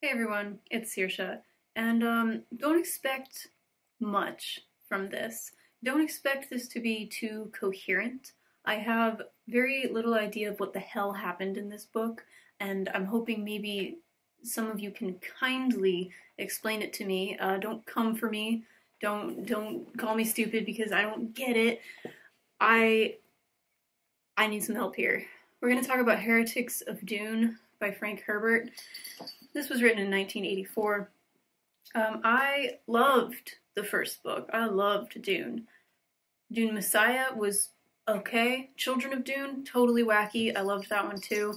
Hey everyone, it's Saoirse, and don't expect much from this. Don't expect this to be too coherent. I have very little idea of what the hell happened in this book, and I'm hoping maybe some of you can kindly explain it to me. Don't come for me. Don't call me stupid because I don't get it. I need some help here. We're going to talk about Heretics of Dune by Frank Herbert. This was written in 1984. I loved the first book. I loved Dune. Dune Messiah was okay. Children of Dune, totally wacky. I loved that one too.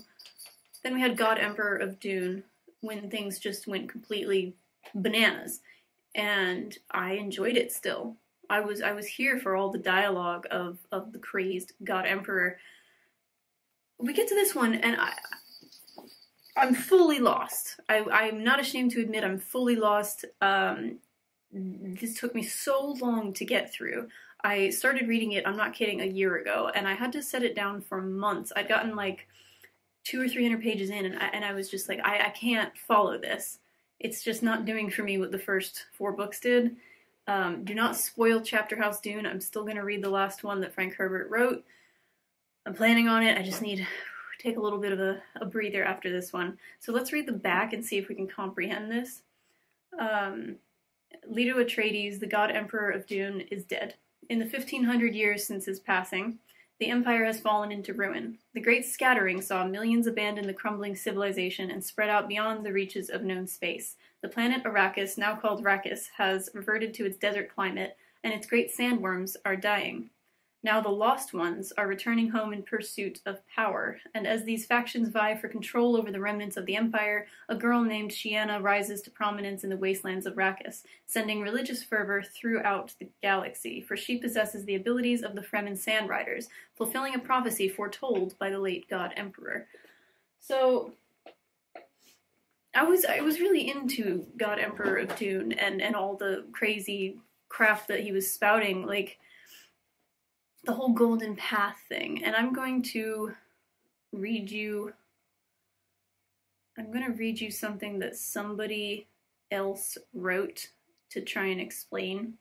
Then we had God Emperor of Dune, when things just went completely bananas. And I enjoyed it still. I was here for all the dialogue of the crazed God Emperor. We get to this one, and I'm fully lost. I'm not ashamed to admit I'm fully lost. This took me so long to get through. I started reading it, I'm not kidding, a year ago, and I had to set it down for months. I'd gotten like 200 or 300 pages in, and I was just like, I can't follow this. It's just not doing for me what the first 4 books did. Do not spoil Chapter House Dune. I'm still going to read the last one that Frank Herbert wrote. I'm planning on it. I just need take a little bit of a breather after this one. So let's read the back and see if we can comprehend this. Leto Atreides, the God Emperor of Dune, is dead. In the 1500 years since his passing, the Empire has fallen into ruin. The Great Scattering saw millions abandon the crumbling civilization and spread out beyond the reaches of known space. The planet Arrakis, now called Arrakis, has reverted to its desert climate, and its great sandworms are dying. Now the Lost Ones are returning home in pursuit of power, and as these factions vie for control over the remnants of the Empire, a girl named Shiana rises to prominence in the wastelands of Arrakis, sending religious fervor throughout the galaxy, for she possesses the abilities of the Fremen Sand Riders, fulfilling a prophecy foretold by the late God Emperor. So I was really into God Emperor of Dune and all the crazy crap that he was spouting, like the whole golden path thing. And I'm going to read you something that somebody else wrote to try and explain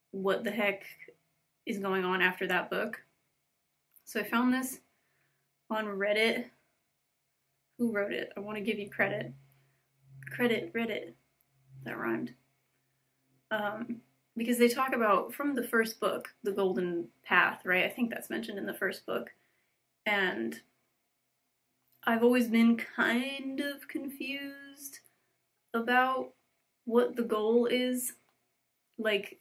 what the heck is going on after that book. So I found this on Reddit. Who wrote it? I want to give you credit. Reddit. That rhymed. Because they talk about, from the first book, the golden path, right? I think that's mentioned in the first book. And I've always been kind of confused about what the goal is. Like,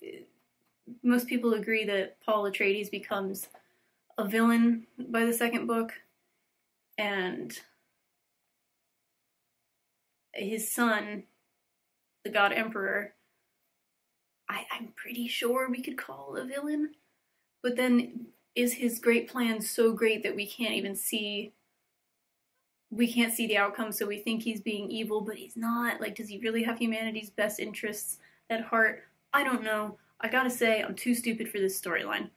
most people agree that Paul Atreides becomes a villain by the second book, and his son, the God Emperor, I'm pretty sure we could call a villain. But then, is his great plan so great that we can't see the outcome, so we think he's being evil, but he's not? Like, does he really have humanity's best interests at heart? I don't know. I gotta say, I'm too stupid for this storyline.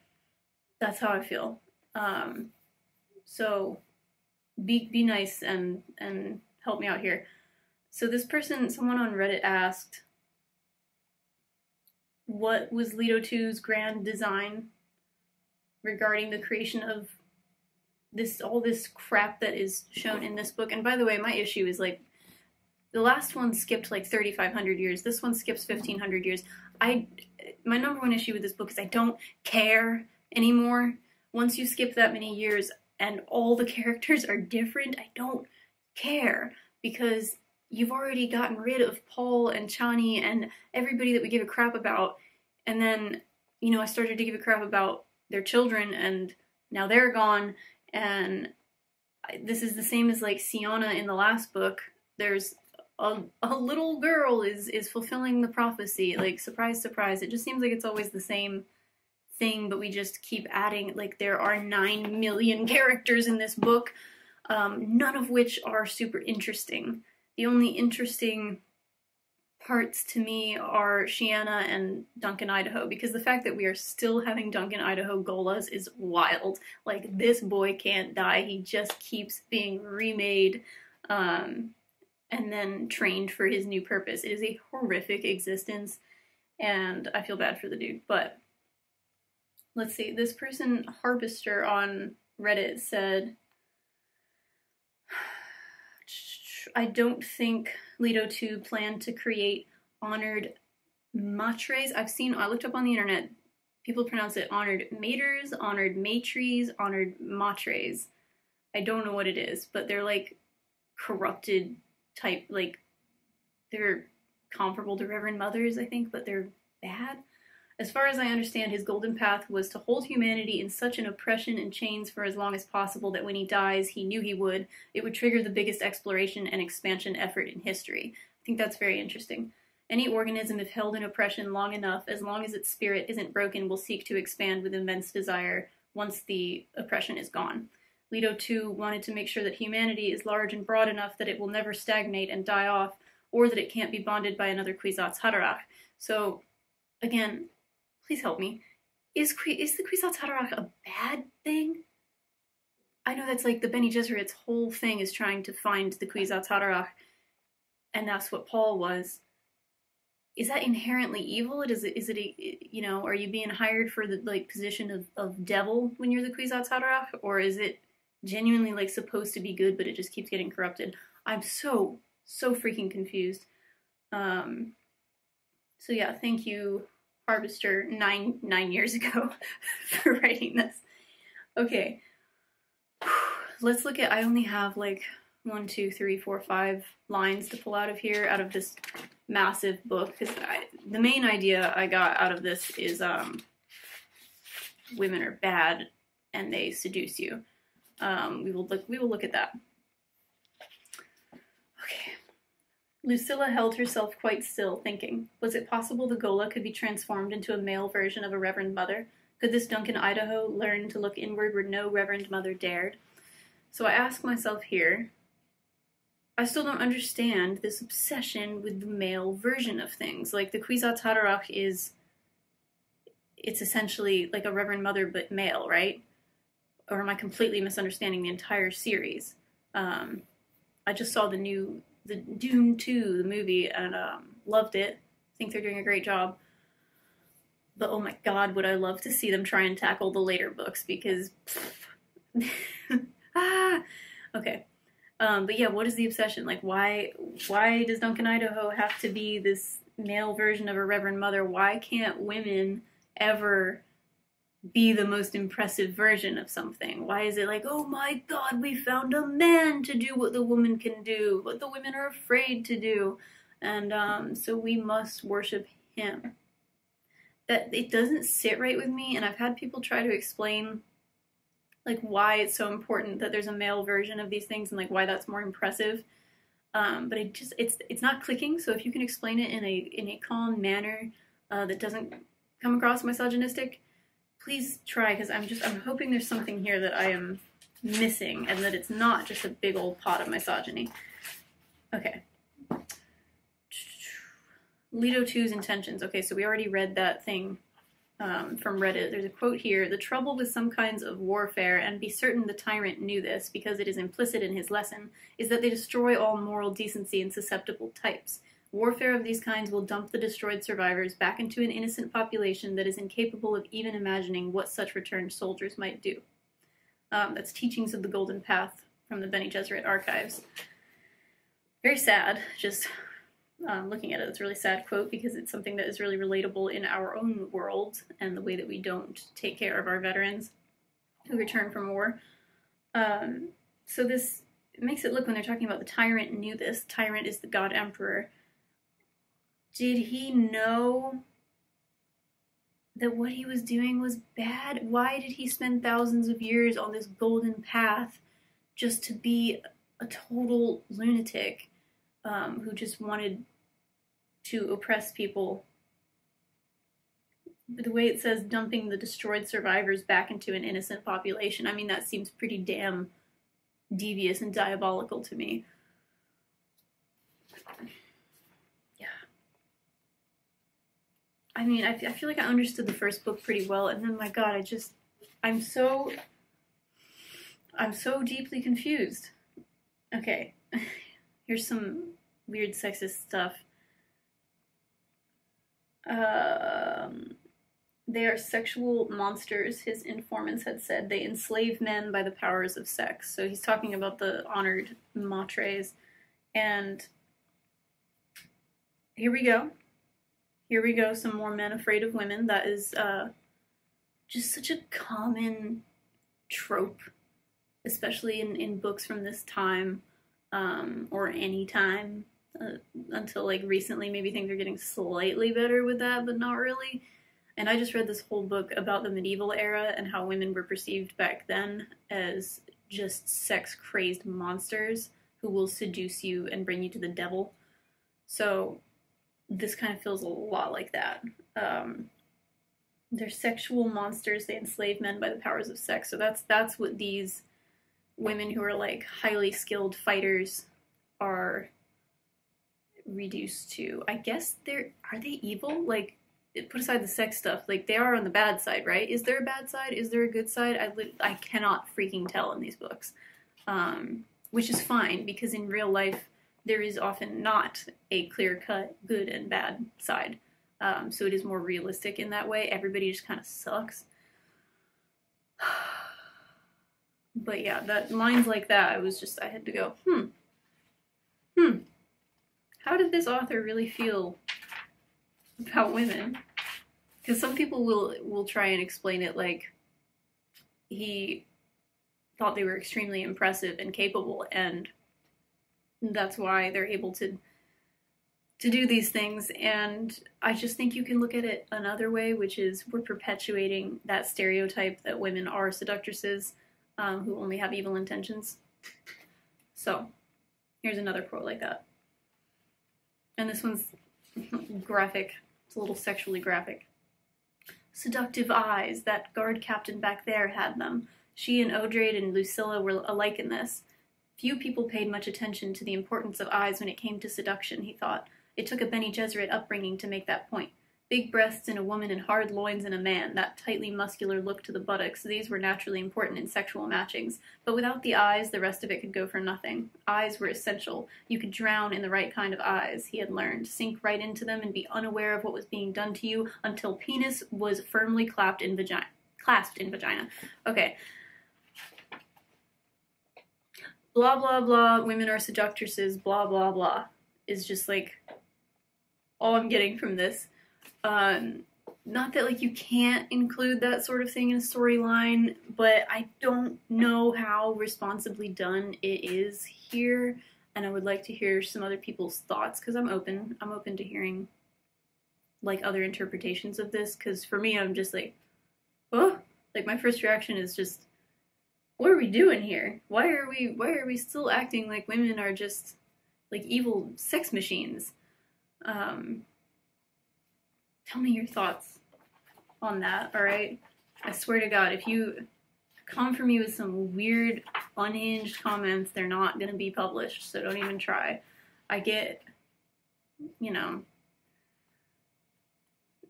That's how I feel. So, be nice and help me out here. So this person, someone on Reddit asked, what was Leto 2's grand design regarding the creation of all this crap that is shown in this book? And by the way, my issue is, like, the last one skipped like 3,500 years. This one skips 1,500 years. My number one issue with this book is I don't care anymore. Once you skip that many years and all the characters are different, I don't care, because you've already gotten rid of Paul and Chani and everybody that we give a crap about. And then, I started to give a crap about their children, and now they're gone. And this is the same as, like, Sienna in the last book. There's a little girl is fulfilling the prophecy. Like, surprise, surprise. It just seems like it's always the same thing, but we just keep adding. Like, there are 9 million characters in this book, none of which are super interesting. The only interesting parts to me are Shiana and Duncan Idaho, because the fact that we are still having Duncan Idaho Golas is wild. Like, this boy can't die. He just keeps being remade and then trained for his new purpose. It is a horrific existence, and I feel bad for the dude. But let's see. This person, Harvester on Reddit, said, I don't think Leto 2 planned to create honored matres. I looked up on the internet, people pronounce it honored maters, honored matres, honored matres. I don't know what it is, but they're like corrupted type, like they're comparable to Reverend Mothers, I think, but they're bad. As far as I understand, his golden path was to hold humanity in such an oppression and chains for as long as possible that when he dies, he knew he would. It would trigger the biggest exploration and expansion effort in history. I think that's very interesting. Any organism, if held in oppression long enough, as long as its spirit isn't broken, will seek to expand with immense desire once the oppression is gone. Leto 2 wanted to make sure that humanity is large and broad enough that it will never stagnate and die off, or that it can't be bonded by another Kwisatz Haderach. So, again, please help me. Is the Kwisatz Haderach a bad thing? I know that's like the Bene Gesserit's whole thing is trying to find the Kwisatz Haderach, and that's what Paul was. Is that inherently evil? Is it you know, are you being hired for the like position of devil when you're the Kwisatz Haderach, or is it genuinely like supposed to be good, but it just keeps getting corrupted? I'm so freaking confused. So yeah, thank you, Harvester, nine years ago for writing this. Okay, let's look at, I only have like 1, 2, 3, 4, 5 lines to pull out of here, out of this massive book, because the main idea I got out of this is women are bad and they seduce you. We will look at that. Okay. Lucilla held herself quite still, thinking. Was it possible the Gola could be transformed into a male version of a Reverend Mother? Could this Duncan Idaho learn to look inward where no Reverend Mother dared? So I ask myself here, I still don't understand this obsession with the male version of things. Like, the Kwisatz Haderach it's essentially like a Reverend Mother but male, right? Or am I completely misunderstanding the entire series? I just saw the Dune 2, the movie, and loved it. I think they're doing a great job. But oh my god, would I love to see them try and tackle the later books, because... Okay. But yeah, what is the obsession? Like, why does Duncan Idaho have to be this male version of a Reverend Mother? Why can't women ever be the most impressive version of something? Why is it like, oh my god, we found a man to do what the woman can do, what the women are afraid to do, and so we must worship him? That it doesn't sit right with me, and I've had people try to explain like why it's so important that there's a male version of these things and like why that's more impressive. But it's not clicking. So if you can explain it in a calm manner that doesn't come across misogynistic, please try, because I'm hoping there's something here that I am missing and that it's not just a big old pot of misogyny. Okay. Leto 2's intentions. Okay, so we already read that thing from Reddit. There's a quote here. The trouble with some kinds of warfare, and be certain the tyrant knew this because it is implicit in his lesson, is that they destroy all moral decency and susceptible types. Warfare of these kinds will dump the destroyed survivors back into an innocent population that is incapable of even imagining what such returned soldiers might do. That's Teachings of the Golden Path from the Bene Gesserit archives. Very sad, just looking at it. It's a really sad quote because it's something that is really relatable in our own world and the way that we don't take care of our veterans who return from war. So this makes it look, when they're talking about the tyrant knew this, tyrant is the god emperor. Did he know that what he was doing was bad? Why did he spend thousands of years on this golden path just to be a total lunatic who just wanted to oppress people? The way it says dumping the destroyed survivors back into an innocent population, I mean, that seems pretty damn devious and diabolical to me. Yeah. I mean, I feel like I understood the first book pretty well, and then, my God, I'm so deeply confused. Okay, here's some weird sexist stuff. They are sexual monsters, his informants had said. They enslave men by the powers of sex. So he's talking about the honored matres. And here we go. Here we go, some more men afraid of women. That is just such a common trope, especially in books from this time, or any time, until like recently. Maybe things are getting slightly better with that, but not really. And I just read this whole book about the medieval era and how women were perceived back then as just sex-crazed monsters who will seduce you and bring you to the devil. So this kind of feels a lot like that. They're sexual monsters. They enslave men by the powers of sex. So that's what these women who are like highly skilled fighters are reduced to. I guess are they evil? Like, put aside the sex stuff, like they are on the bad side, right? Is there a bad side? Is there a good side? I cannot freaking tell in these books, which is fine because in real life there is often not a clear-cut good and bad side. So it is more realistic in that way. Everybody just kind of sucks. But yeah, that lines like that, I had to go, how did this author really feel about women? Because some people will try and explain it like he thought they were extremely impressive and capable, and that's why they're able to do these things. And I just think you can look at it another way, which is we're perpetuating that stereotype that women are seductresses who only have evil intentions. So here's another quote like that. And this one's graphic. It's a little sexually graphic. Seductive eyes. That guard captain back there had them. She and Odrade and Lucilla were alike in this. Few people paid much attention to the importance of eyes when it came to seduction, he thought. It took a Bene Gesserit upbringing to make that point. Big breasts in a woman and hard loins in a man, that tightly muscular look to the buttocks, these were naturally important in sexual matchings. But without the eyes, the rest of it could go for nothing. Eyes were essential. You could drown in the right kind of eyes, he had learned. Sink right into them and be unaware of what was being done to you until penis was firmly clasped in vagina. Okay. Blah, blah, blah, women are seductresses, blah, blah, blah, is just like all I'm getting from this. Not that like you can't include that sort of thing in a storyline, but I don't know how responsibly done it is here, and I would like to hear some other people's thoughts, because I'm open to hearing like other interpretations of this, because for me I'm just like, oh, like my first reaction is just, what are we doing here? Why are we still acting like women are just like evil sex machines? Tell me your thoughts on that, alright? I swear to God, if you come for me with some weird, unhinged comments, they're not gonna be published, so don't even try. I get, you know,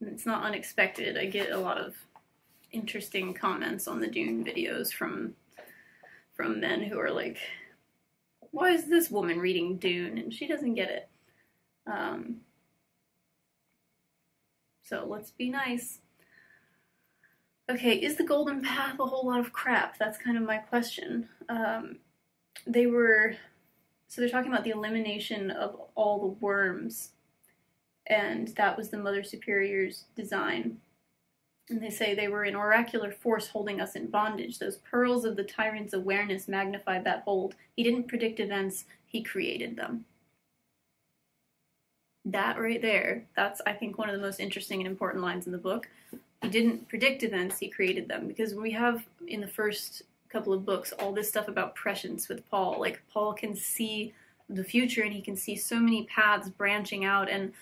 it's not unexpected. I get a lot of interesting comments on the Dune videos from men who are like, why is this woman reading Dune? And she doesn't get it. So let's be nice. Okay, is the Golden Path a whole lot of crap? That's kind of my question. They're talking about the elimination of all the worms, and that was the Mother Superior's design. And they say they were an oracular force holding us in bondage. Those pearls of the tyrant's awareness magnified that hold. He didn't predict events, he created them. That right there, that's, I think, one of the most interesting and important lines in the book. He didn't predict events, he created them. Because we have, in the first couple of books, all this stuff about prescience with Paul. Like, Paul can see the future, and he can see so many paths branching out, and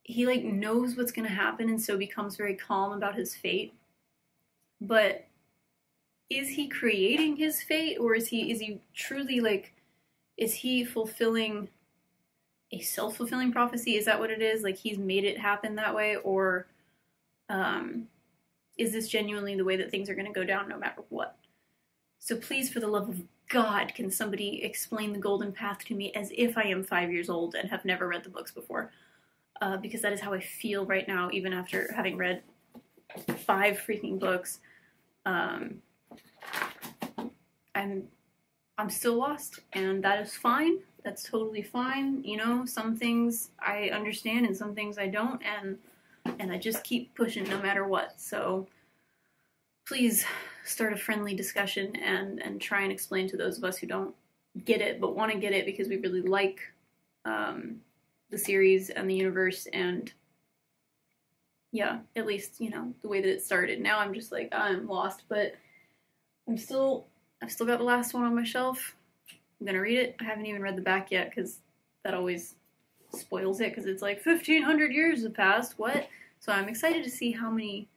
he, like, knows what's going to happen, and so becomes very calm about his fate. But is he creating his fate, or is he truly, like, is he fulfilling a self-fulfilling prophecy? Is that what it is? Like he's made it happen that way? Or is this genuinely the way that things are going to go down no matter what? So please, for the love of God, can somebody explain the golden path to me as if I am 5 years old and have never read the books before? Because that is how I feel right now, even after having read 5 freaking books. I'm still lost, and that is fine. That's totally fine. You know, some things I understand and some things I don't, and I just keep pushing no matter what. So please start a friendly discussion and try and explain to those of us who don't get it but want to get it because we really like the series and the universe, and yeah, at least, you know, the way that it started. Now I'm just like, I'm lost, but I've still got the last one on my shelf. I'm gonna read it. I haven't even read the back yet because that always spoils it because it's like 1,500 years have passed. What? So I'm excited to see how many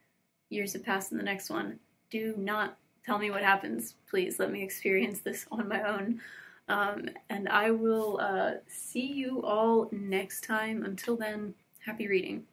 years have passed in the next one. Do not tell me what happens. Please let me experience this on my own. And I will see you all next time. Until then, happy reading.